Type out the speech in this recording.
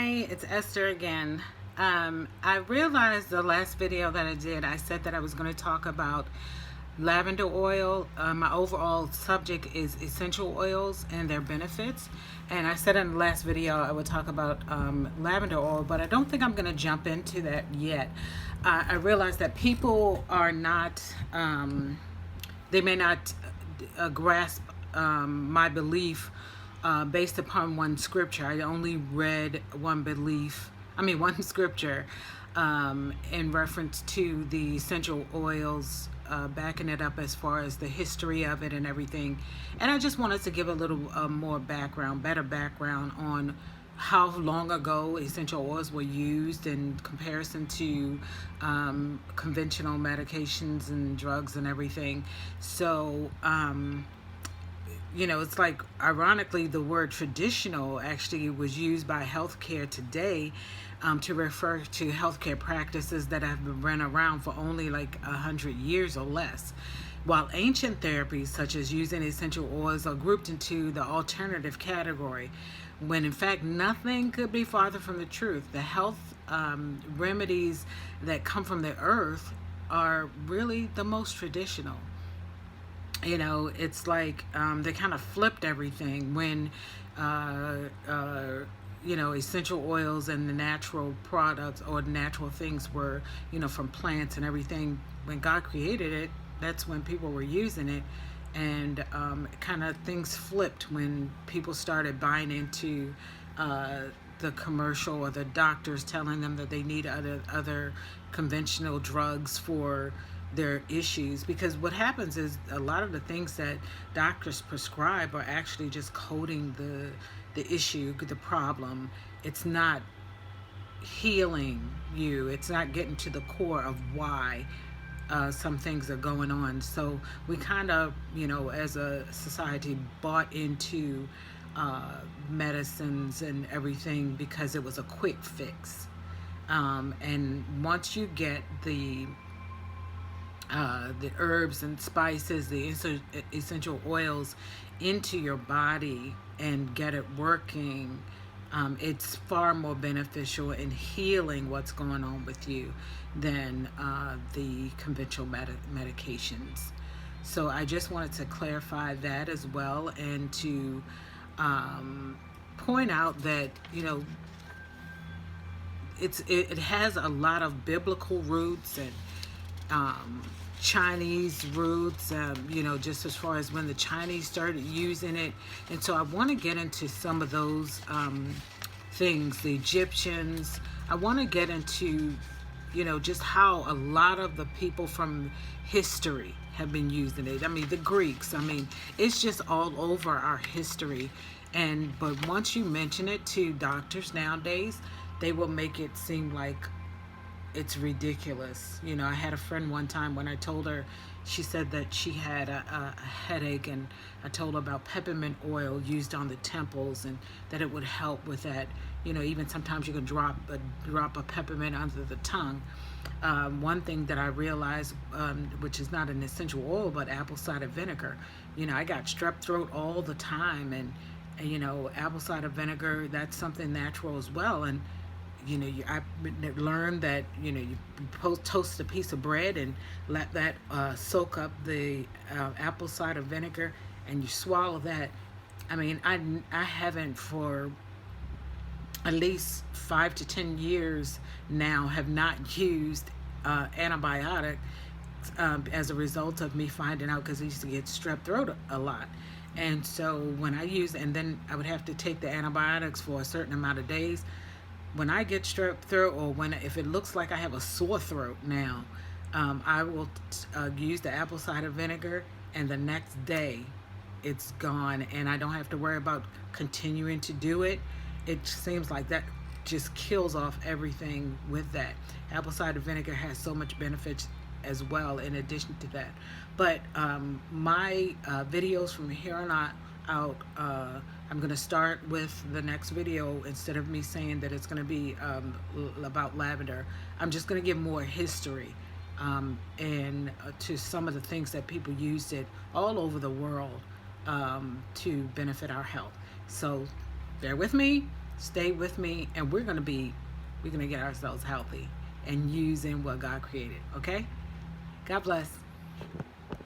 Hi, it's Esther again. I realized the last video that I did, I said that I was going to talk about lavender oil. My overall subject is essential oils and their benefits. And I said in the last video I would talk about lavender oil, but I don't think I'm going to jump into that yet. I realized that people are not, they may not grasp my belief based upon one scripture. I only read one scripture in reference to the essential oils, backing it up as far as the history of it and everything. And I just wanted to give a little more background, better background on how long ago essential oils were used in comparison to conventional medications and drugs and everything. So, it's like, ironically, the word traditional actually was used by healthcare today to refer to healthcare practices that have been run around for only like 100 years or less. While ancient therapies, such as using essential oils, are grouped into the alternative category, when in fact nothing could be farther from the truth. The health remedies that come from the earth are really the most traditional. It's like they kind of flipped everything when essential oils and the natural products or natural things were, from plants and everything. When God created it, that's when people were using it. And kind of things flipped when people started buying into the commercial, or the doctors telling them that they need other conventional drugs for their issues. Because what happens is a lot of the things that doctors prescribe are actually just coding the issue, the problem. It's not healing you. It's not getting to the core of why some things are going on. So we kind of, as a society, bought into medicines and everything because it was a quick fix. And once you get the herbs and spices, the essential oils into your body and get it working, it's far more beneficial in healing what's going on with you than the conventional medications. So I just wanted to clarify that as well, and to point out that it has a lot of biblical roots and Chinese roots, just as far as when the Chinese started using it. And so I want to get into some of those things, the Egyptians. I want to get into, just how a lot of the people from history have been using it. I mean, the Greeks, it's just all over our history. But once you mention it to doctors nowadays, they will make it seem like it's ridiculous. I had a friend one time, when I told her, she said that she had a headache, and I told her about peppermint oil used on the temples, and that it would help with that. Even sometimes you can drop a peppermint under the tongue. One thing that I realized, which is not an essential oil, but apple cider vinegar. I got strep throat all the time, and apple cider vinegar, that's something natural as well. And I learned that you toast a piece of bread and let that soak up the apple cider vinegar, and you swallow that. I haven't, for at least 5 to 10 years now, have not used antibiotic as a result of me finding out, because I used to get strep throat a lot. And so when I use, and then I would have to take the antibiotics for a certain amount of days. When I get strep throat, or if it looks like I have a sore throat now, I will use the apple cider vinegar, and the next day it's gone, and I don't have to worry about continuing to do it. It seems like that just kills off everything with that. Apple cider vinegar has so much benefits as well in addition to that. But my videos from here on out, I'm going to start with the next video. Instead of me saying that it's going to be about lavender, I'm just going to give more history and to some of the things that people used it all over the world to benefit our health. So bear with me. Stay with me, and we're gonna get ourselves healthy and using what God created. Okay? God bless.